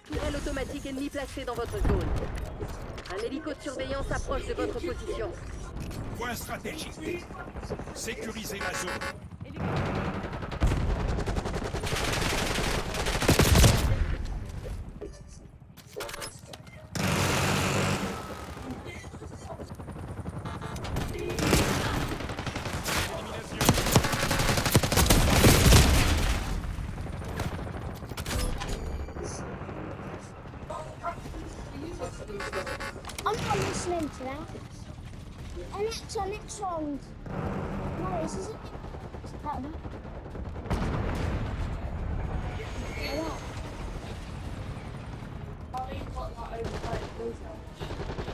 Tourelle automatique ennemi placée dans votre zone. Un hélico de surveillance approche de votre position. Point stratégique. Sécurisez la zone. I'm not listening to that. Next round. No, this isn't that one.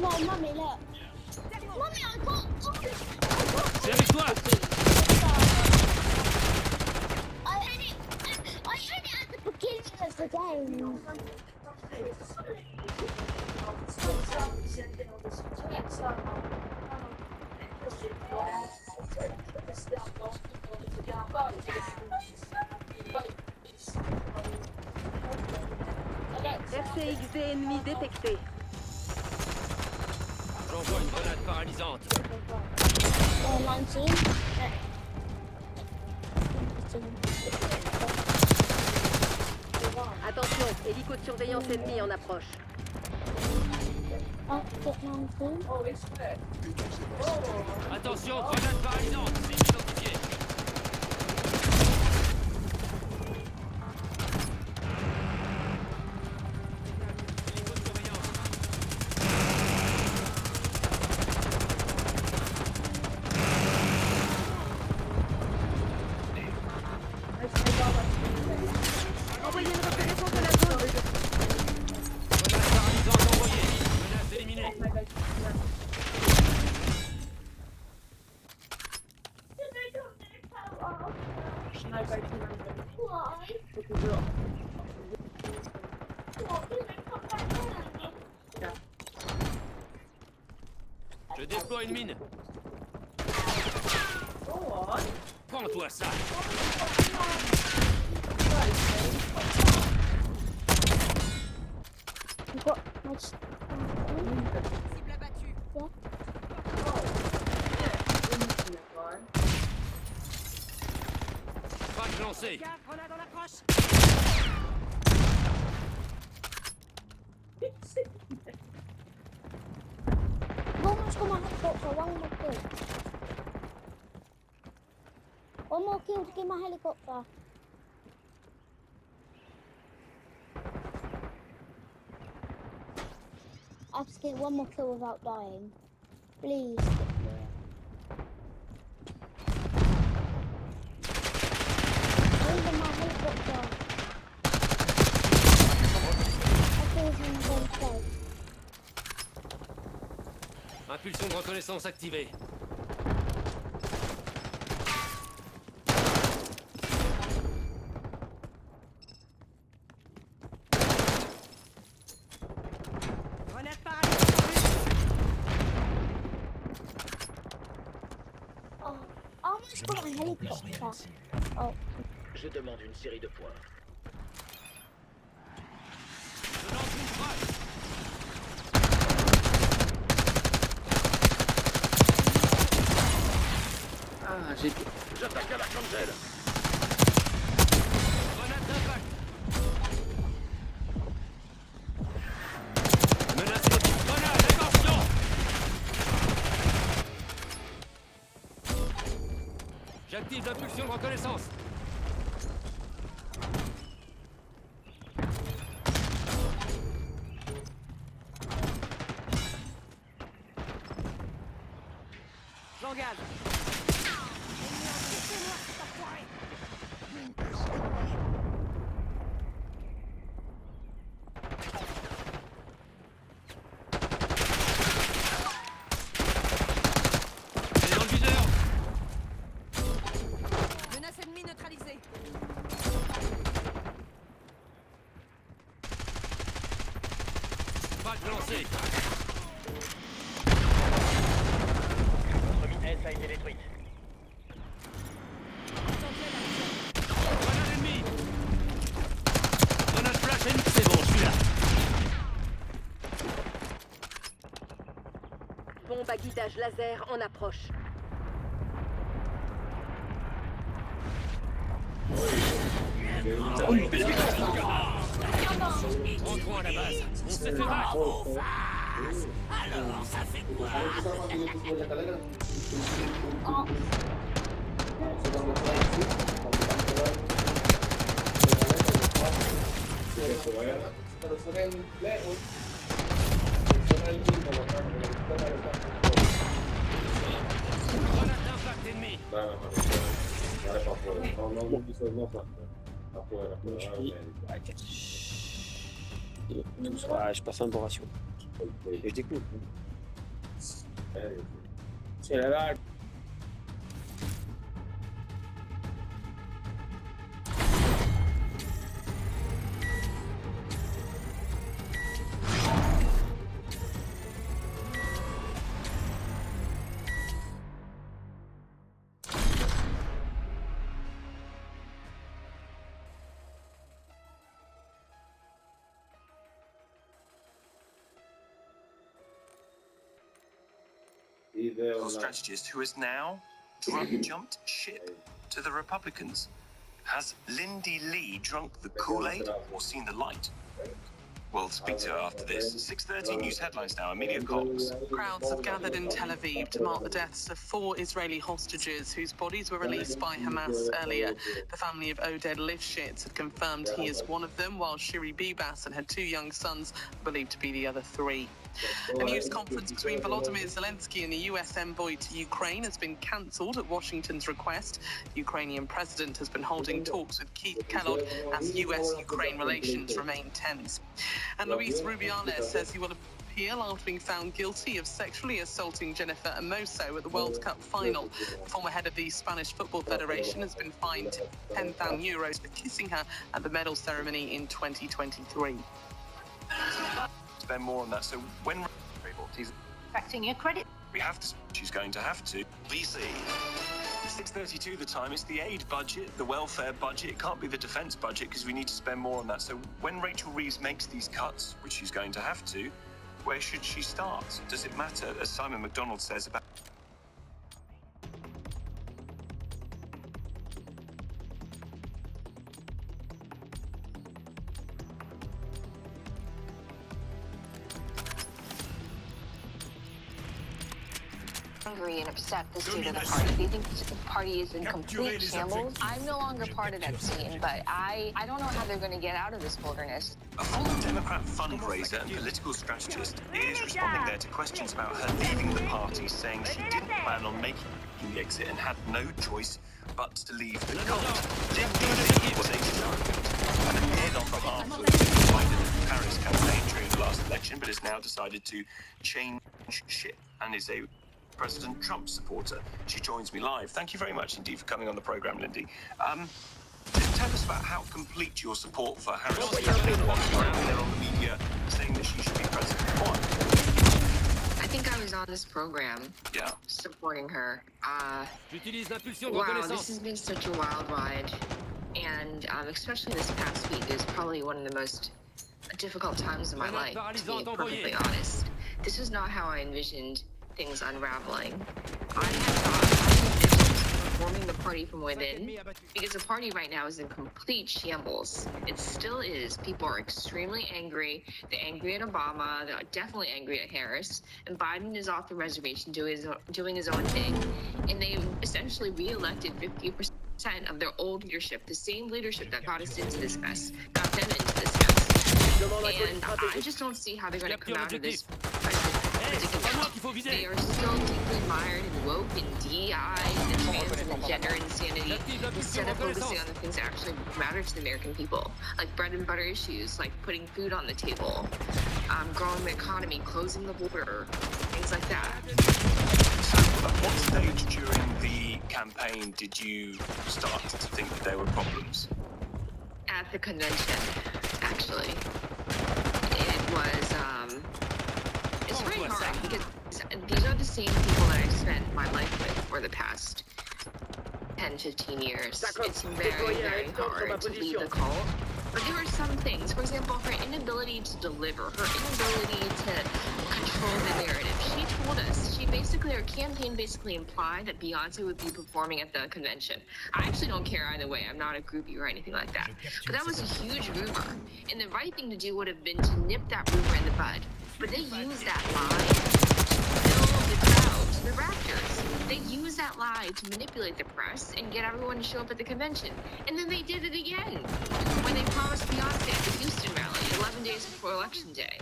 No, Mummy, look. Mummy, I got... C'est avec toi! I only at the beginning of the game. RCXD ennemi détecté. J'envoie une grenade paralysante. 19. Attention, hélico de surveillance ennemi en approche. Attention, grenade paralysante, c'est identifié. Hélico de surveillance. Envoyez une reconnaissance de la zone. Grenade paralysante envoyée. Menace éliminée. Je déploie une mine. Prends-toi ça. Cible abattue. Frappe lancée. Grenade en approche. Almost got my helicopter, one more kill. One more kill to get my helicopter. I have to get one more kill without dying. Please. Over my helicopter. I feel him going dead. Impulsion de reconnaissance activée. Grenade paralysante. Oh, I almost got my helicopter. Oh. Je demande une série de points. Je lance une frappe. Ah, j'attaque à l'arc-en-ciel. Grenade d'impact. Menace motive. Grenade, attention. J'active l'impulsion de reconnaissance. J'engage. C'est dans le viseur. Menace ennemie neutralisée. Impact lancé. Notre mine S a été détruite. Grenade ennemie. Grenade flash ennemie. C'est bon, je suis là. Bombe à guidage laser en approche. Rentrons à la base. On s'est fait battre. Grenade d'impact ennemi. Je passe un bon ratio. Et t'écoutes. C'est la balle. Strategist who has now jumped ship to the Republicans. Has Lindy Lee drunk the Kool-Aid or seen the light? We'll speak to her after this. 6:30 news headlines now. Amelia Cox. Crowds have gathered in Tel Aviv to mark the deaths of 4 Israeli hostages whose bodies were released by Hamas earlier. The family of Oded Lifshitz had confirmed he is one of them, while Shiri Bibas had 2 young sons believed to be the other 3. A news conference between Volodymyr Zelensky and the US envoy to Ukraine has been cancelled at Washington's request. The Ukrainian president has been holding talks with Keith Kellogg as US-Ukraine relations remain tense. And Luis Rubiales says he will appeal after being found guilty of sexually assaulting Jennifer Hermoso at the World Cup final. The former head of the Spanish Football Federation has been fined €10,000 for kissing her at the medal ceremony in 2023. Spend more on that. So when he's Affecting your credit. we have to, she's going to have to. VC. 6:32 the time. It's the aid budget, the welfare budget. It can't be the defence budget because we need to spend more on that. So when Rachel Reeves makes these cuts, which she's going to have to, where should she start? Does it matter, as Simon McDonald says, about angry and upset the state of the party. They think the party is in complete shambles. I'm no longer part of that scene, but I don't know how they're going to get out of this wilderness. a former Democrat fundraiser and political strategist is responding there to questions about her leaving the party, saying she didn't plan on making the exit and had no choice but to leave the cult. Lindy was a surrogate and appeared on behalf of the Biden Paris campaign during the last election, but has now decided to change ship and is a President Trump supporter. She joins me live. Thank you very much indeed for coming on the programme, Lindy. Tell us about how complete your support for Harris is and what's around there on the media saying that she should be president. Why? I think I was on this program Yeah. supporting her. J'utilise l'impulsion de Wow, this reconnaissance. has been such a wild ride. And especially this past week is probably one of the most difficult times of my life, to be perfectly honest. This was not how I envisioned things unraveling. I had thought I envisioned reforming the party from within, because the party right now is in complete shambles. It still is. People are extremely angry. They're angry at Obama. They're definitely angry at Harris. And Biden is off the reservation doing his own thing. And they essentially re-elected 50% of their old leadership, the same leadership that got us into this mess, got them into this mess. And I just don't see how they're going to come out of this predicament. They are still deeply mired in woke and DEI and trans and gender insanity instead of focusing on the things that actually matter to the American people, like bread and butter issues, like putting food on the table, growing the economy, closing the border, things like that. So at what stage during the campaign did you start to think that there were problems? At the convention, actually. It was really hard because these are the same people that I've spent my life with for the past 10, 15 years. It's very, very hard to leave the cult. But there are some things, for example, her inability to deliver, her inability to control the narrative. She told us, her campaign basically implied that Beyonce would be performing at the convention. I actually don't care either way. I'm not a groupie or anything like that. But that was a huge rumor. And the right thing to do would have been to nip that rumor in the bud. But they used that lie to fill the crowd to the rafters. They used that lie to manipulate the press and get everyone to show up at the convention. And then they did it again when they promised Beyonce at the Houston rally 11 days before Election Day.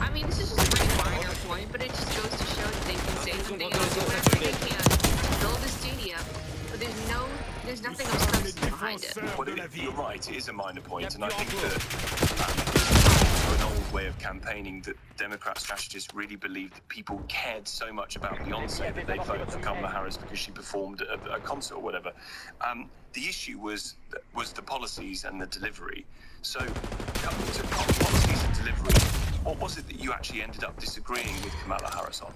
I mean, this is just a very minor point, but it just goes to show that they can say something and do whatever they can to fill the stadium, but there's nothing of substance behind it. Well, you're right, it is a minor point, and I think that an old way of campaigning that Democrat strategists really believed that people cared so much about Beyonce that they voted for Kamala Harris because she performed at a concert or whatever. The issue was the policies and the delivery. So, policies and delivery, what was it that you actually ended up disagreeing with Kamala Harris on?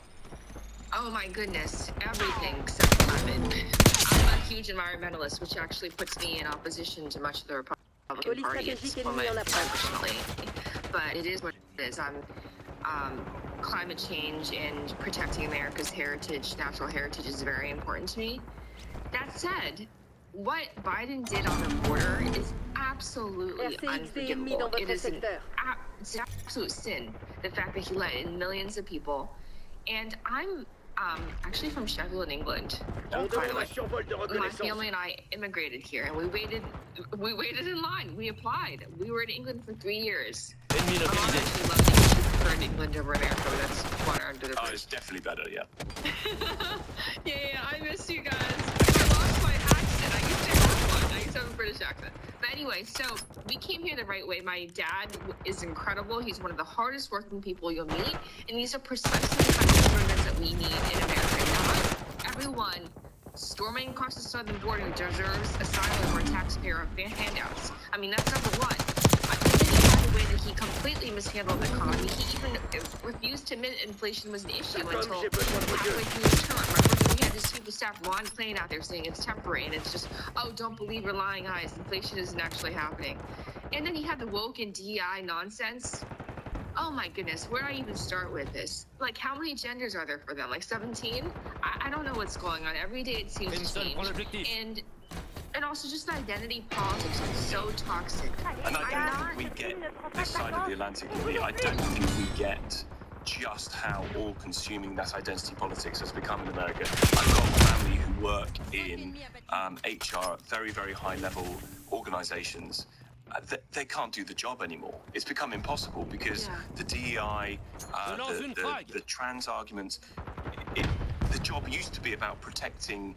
Oh my goodness, everything except climate. I'm a huge environmentalist, which actually puts me in opposition to much of the Republican Party. It's unfortunately, but it is what it is. Climate change and protecting America's heritage, natural heritage, is very important to me. That said, what Biden did on the border is absolutely unforgivable. It's an absolute sin, the fact that he let in millions of people. And I'm actually from Sheffield, England. By the way, my family and I immigrated here, and we waited in line. We applied. We were in England for 3 years. I actually love that you preferred England over America, but that's water under the bridge. Oh, it's definitely better, yeah. Yeah, I miss you guys. I lost my accent. I used to have one. I used to have a British accent. But anyway, so we came here the right way. My dad is incredible. He's one of the hardest working people you'll meet. And these are precisely the kinds of immigrants that we need in America. Not everyone storming across the southern border deserves asylum or taxpayer handouts. I mean, that's number one. The way that he completely mishandled the economy. He even refused to admit inflation was an issue until halfway through his term. Remember, we had his chief of staff Ron Klain out there saying it's temporary, and it's just, oh, don't believe your lying eyes. Inflation isn't actually happening. And then he had the woke and DEI nonsense. Oh my goodness, where do I even start with this? Like, how many genders are there for them? Like 17? I don't know what's going on. Every day it seems to change. And also just the identity politics is so toxic. And I don't think we get this side of the Atlantic, Lily. I don't think we get just how all-consuming that identity politics has become in America. I've got family who work in HR at very, very high-level organizations. They can't do the job anymore. It's become impossible because the DEI, the trans arguments, the job used to be about protecting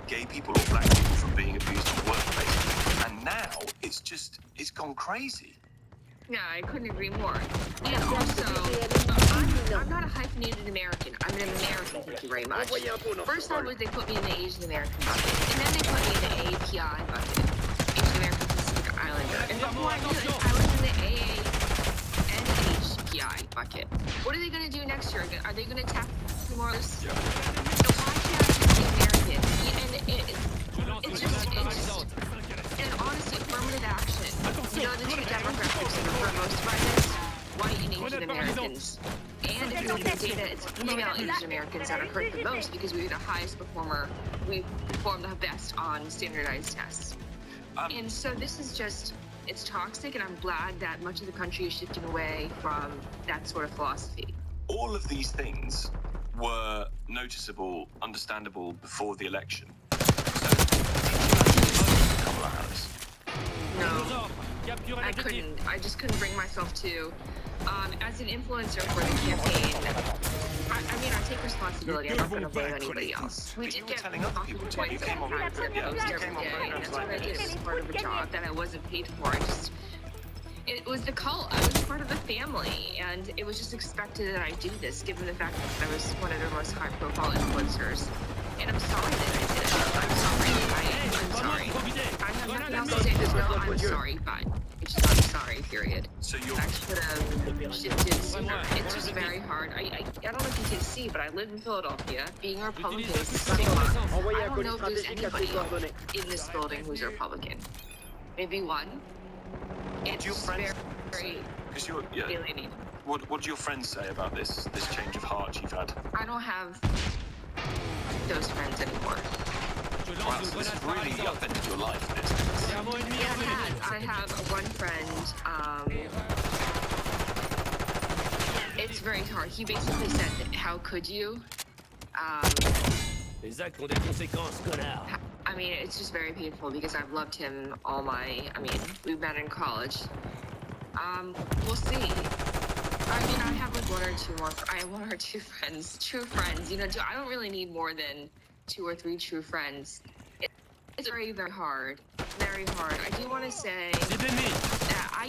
gay people or black people from being abused in the workplace. And now it's gone crazy. Yeah, I couldn't agree more. And also, I'm not a hyphenated American. I'm an American, thank you very much. First they put me in the Asian American bucket, and then they put me in the API bucket, Asian American Pacific Islander. And before I knew it, I was in the AANHPI bucket. What are they going to do next year? Are they going to tap more? So why can't I just be American? And it's just, and honestly, affirmative action. You know, the two demographics that are most of this, white and Asian Americans. And if you look at the data, it's female Asian Americans that are hurt the most because we were the highest performer. We performed the best on standardized tests. And so this is just, it's toxic, and I'm glad that much of the country is shifting away from that sort of philosophy. All of these things were noticeable, understandable before the election. So, Kamala Harris? No, I couldn't. I just couldn't bring myself to. As an influencer for the campaign, I mean, I take responsibility. I'm not going to blame anybody else. We did get talking twice at times and post every day, and that's what I did as part of a job that I wasn't paid for. It was the cult. I was part of the family, and it was just expected that I do this, given the fact that I was one of their most high-profile influencers. And I'm sorry that I did it. I'm sorry. I'm sorry. I have can also say as well, I'm sorry, but it's just I'm sorry, period. So you're... I should have shifted sooner. It's just very hard. I don't know if you can see, but I live in Philadelphia. Being a Republican is a stigma. I don't know if there's anybody in this building who's a Republican. Maybe one. It's your friends very because you're alienating. What do your friends say about this change of heart you've had? I don't have those friends anymore. Wow, so this has really upended your life, this. Yeah, I have one friend, it's very hard. He basically said, how could you? Les actes ont des conséquences, connard. I mean, it's just very painful because I've loved him all my, we met in college. We'll see. I mean, I have like one or two friends, true friends. You know, I don't really need more than 2 or 3 true friends. It's very, very hard. Very hard. I do want to say that I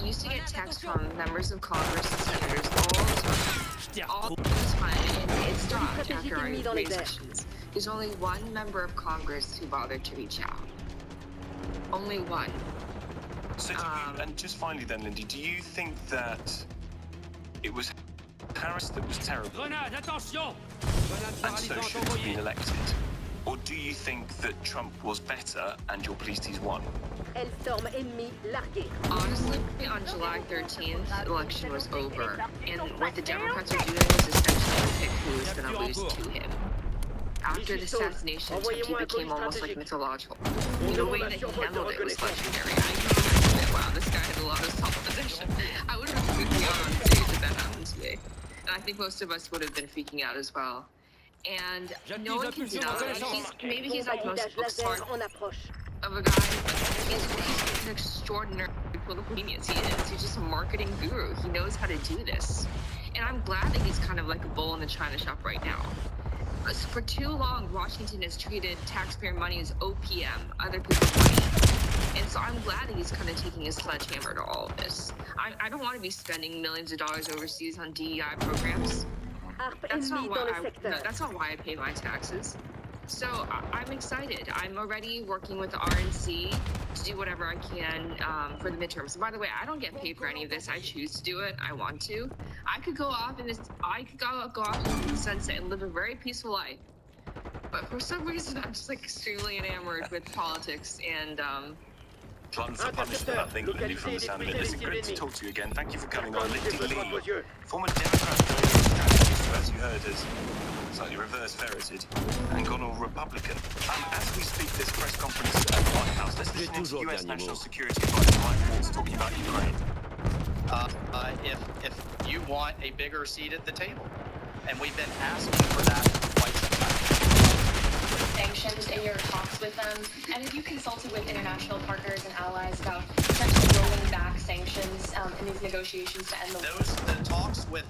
used to get texts from members of Congress and senators all the time, and it stopped after I raised questions. There's only one member of Congress who bothered to reach out. Only one. So do you, and just finally then, Lindy, do you think that it was Harris that was terrible? Grenade, attention! And so should have been elected? Or do you think that Trump was better and you're pleased he's won? Honestly, on July 13th, the election was over. And what the Democrats are doing is essentially pick who is going to lose to him. After the assassination, he became almost like mythological. The way that he handled it was legendary. I can imagine that, wow, this guy had a lot of self-possession. I would have been freaking out on stage if that happened to me. And I think most of us would have been freaking out as well. And no one can deny maybe he's like most smart of a guy, but he's an extraordinary political genius. He is. He's just a marketing guru. He knows how to do this. And I'm glad that he's kind of like a bull in the china shop right now. For too long, Washington has treated taxpayer money as OPM, other people's money. And so I'm glad that he's kind of taking a sledgehammer to all of this. I don't want to be spending millions of dollars overseas on DEI programs. That's not why I pay my taxes. So I'm excited. I'm already working with the RNC to do whatever I can for the midterms. And by the way, I don't get paid for any of this. I choose to do it. I want to. I could go off in go off into the sunset and live a very peaceful life. But for some reason, I'm just like extremely enamored with politics and Glutton for punishment, I think, Lindy, from the sound of it. Listen, great to talk to you again. Thank you for coming on. Lindy Lee, former Democrat strategist, who, as you heard, has slightly reverse-ferreted and gone all Republican. As we speak, this press conference at the White House, let's listen into U.S. National Security Advisor Mike Waltz talking about Ukraine. If you want a bigger seat at the table, and we've been asking for that for quite some time. Sanctions in your talks with them, and have you consulted with international partners and allies about potentially rolling back sanctions in these negotiations to end the talks with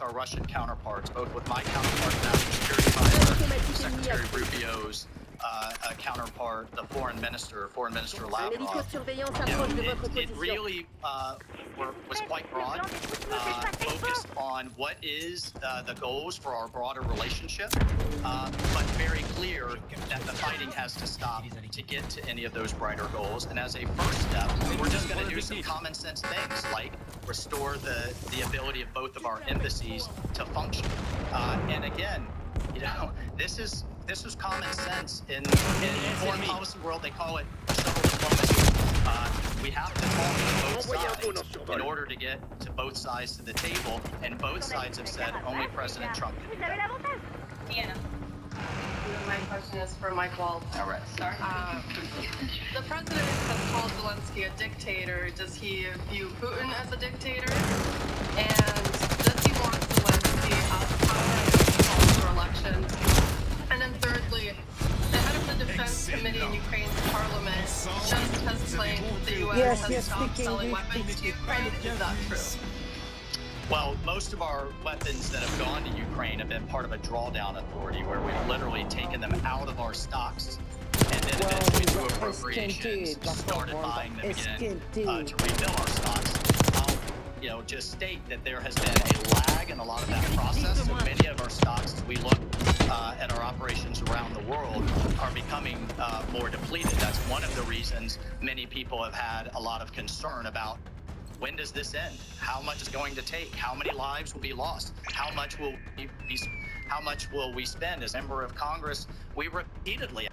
our Russian counterparts, both with my counterpart, National Security Advisor, Secretary Rubio's counterpart, the Foreign Minister Lavrov. It really was quite broad, focused on what is the goals for our broader relationship, but very clear that the fighting has to stop to get to any of those brighter goals. And as a first step, we're just going to do some common sense things like restore the ability of both of our embassies to function. And again, you know, this is common sense. In the foreign policy world, they call it civil diplomacy. We have to talk to both sides in order to get to both sides to the table, and both sides have said only President Trump can do that. Deanna. My question is for Mike Waltz. All right. Sorry. The president has called Zelensky a dictator. Does he view Putin as a dictator? And does he want Zelensky out of power for elections? And then thirdly, the head of the Defense Committee in Ukraine's parliament just has claimed the U.S. has stopped selling weapons to Ukraine. Is that true? Well, most of our weapons that have gone to Ukraine have been part of a drawdown authority where we've literally taken them out of our stocks and then eventually through appropriations started buying them again to refill our stocks. I'll just state that there has been a lag in a lot of that process. So many of our stocks, as we look and our operations around the world are becoming more depleted. That's one of the reasons many people have had a lot of concern about when does this end? How much is going to take? How many lives will be lost? How much will we spend? As a member of Congress, we repeatedly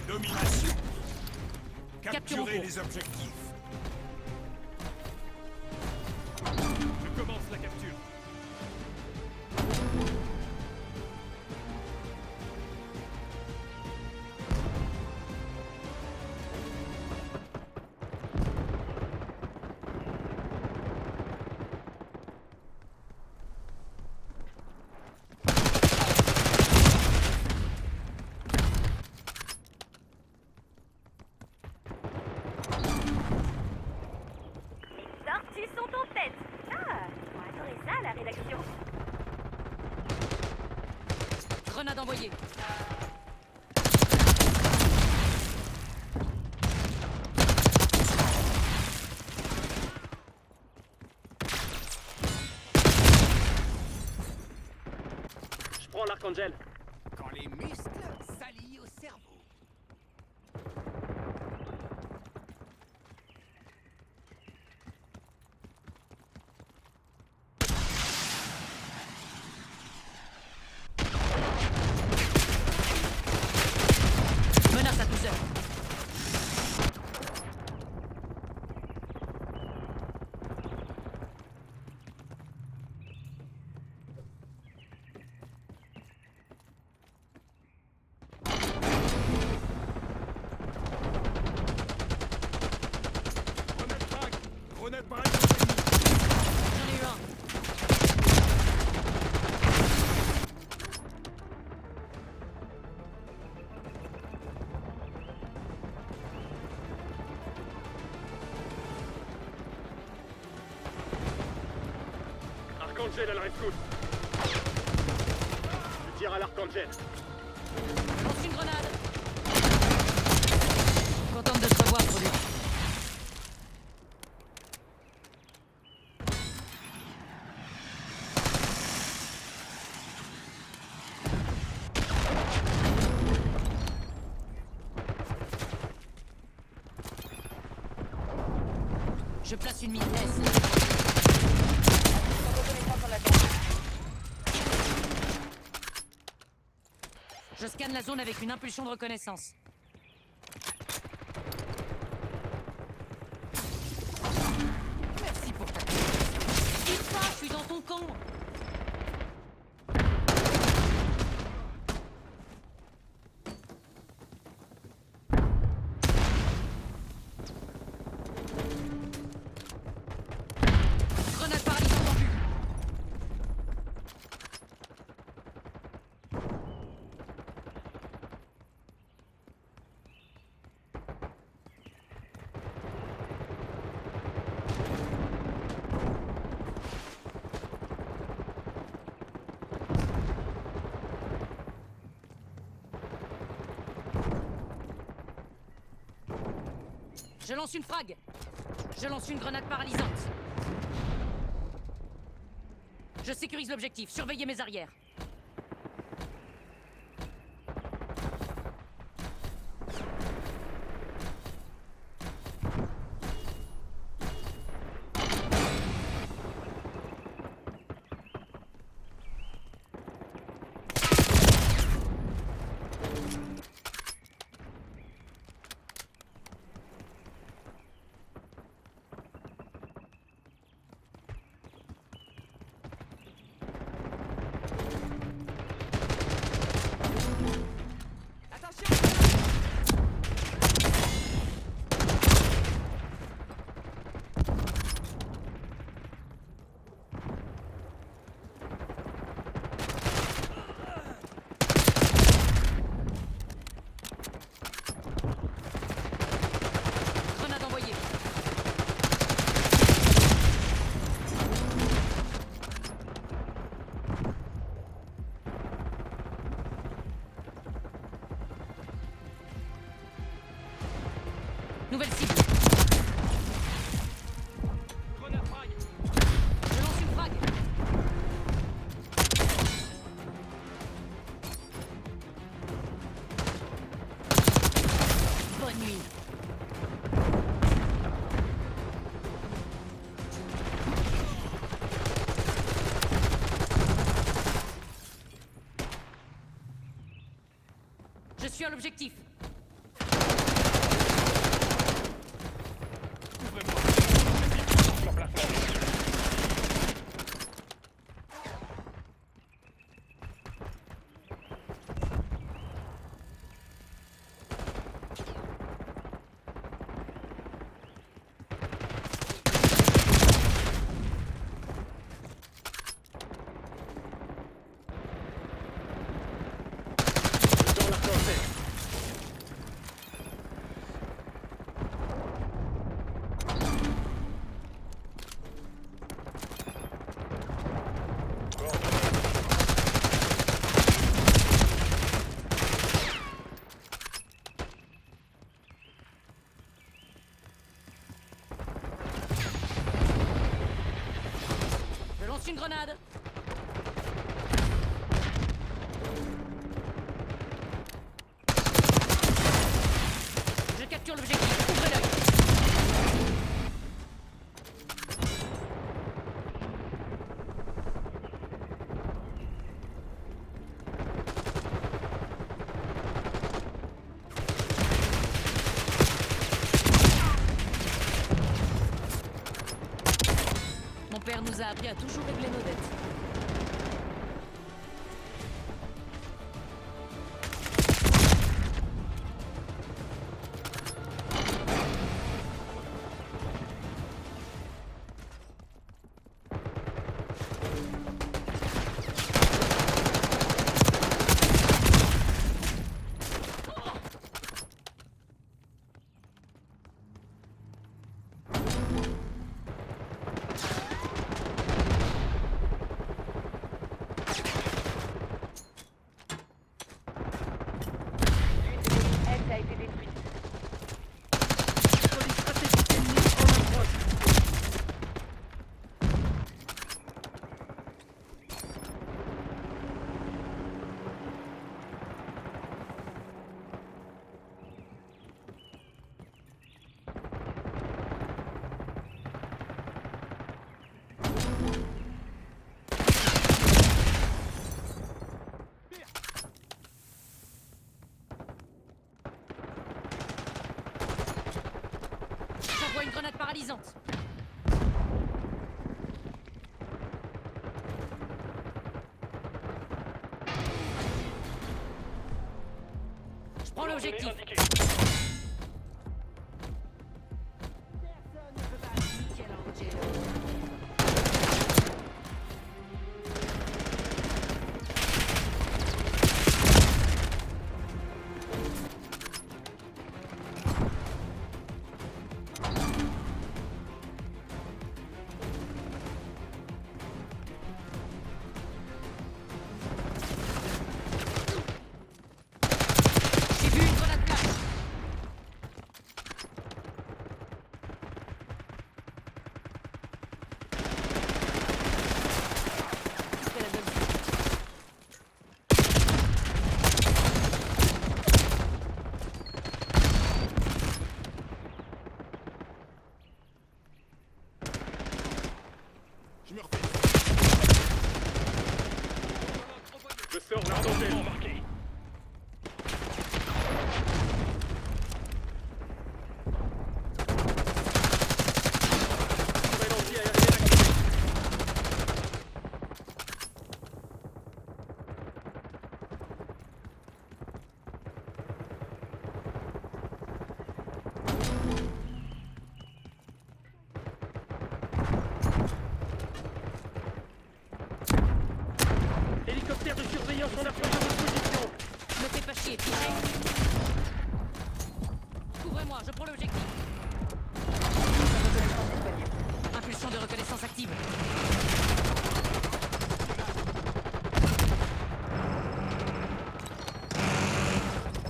Domination. Capturer les objectifs. Je commence la capture. Tortues sont en tête. Ah, on va adorer ça, la rédaction. Grenade envoyée. Je prends l'arc-en-gel. Quand les muscles s'allient au cerveau. Menace à 12 heures. Grenade barrage. J'en ai eu un. Arc-en-gel à la rescousse. Je tire à l'arc-en-gel. Lance une grenade. Contente de te revoir, produit. Je place une mine. Je scanne la zone avec une impulsion de reconnaissance. Merci pour ta confiance. Dis-toi, je suis dans ton camp. Grenade paralysante en vue. Je lance une frag. Je lance une grenade paralysante. Je sécurise l'objectif. Surveillez mes arrières. Grenade envoyée. Nouvelle cible. Grenade frag. Je lance une frag. Bonne nuit. Je suis à l'objectif. Ouvrez-moi. Objectif l'emplacement. Dans l'arc-en-ciel. Je lance une grenade. Je capture l'objectif. Ouvrez l'œil. Mon père nous a appris à toujours régler nos dettes. J'envoie une grenade paralysante. Je prends l'objectif. J'ai vu une grenade flash. C'était la bonne cible. Je me refais. Je sors l'arc-en-ciel. Marqué. Surveillance anti-aérienne activée. Hélicoptère de surveillance en approche de votre position. Me fais pas chier, tirez. Couvrez-moi, je prends l'objectif. Impulsion de reconnaissance active.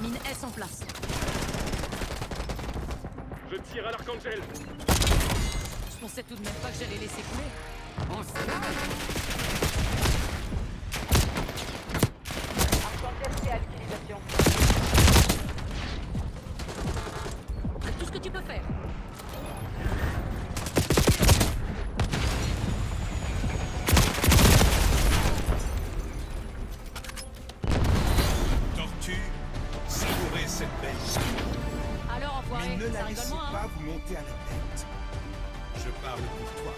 Mine S en place. Je tire à l'arc-en-ciel. Je pensais tout de même pas que j'allais laisser couler. On se lâche. C'est tout ce que tu peux faire. Tortue, savourez cette belle histoire. Alors, enfoiré, Mais ne ça la rigole laissez moins, hein. pas vous monter à la tête. Je parle pour toi.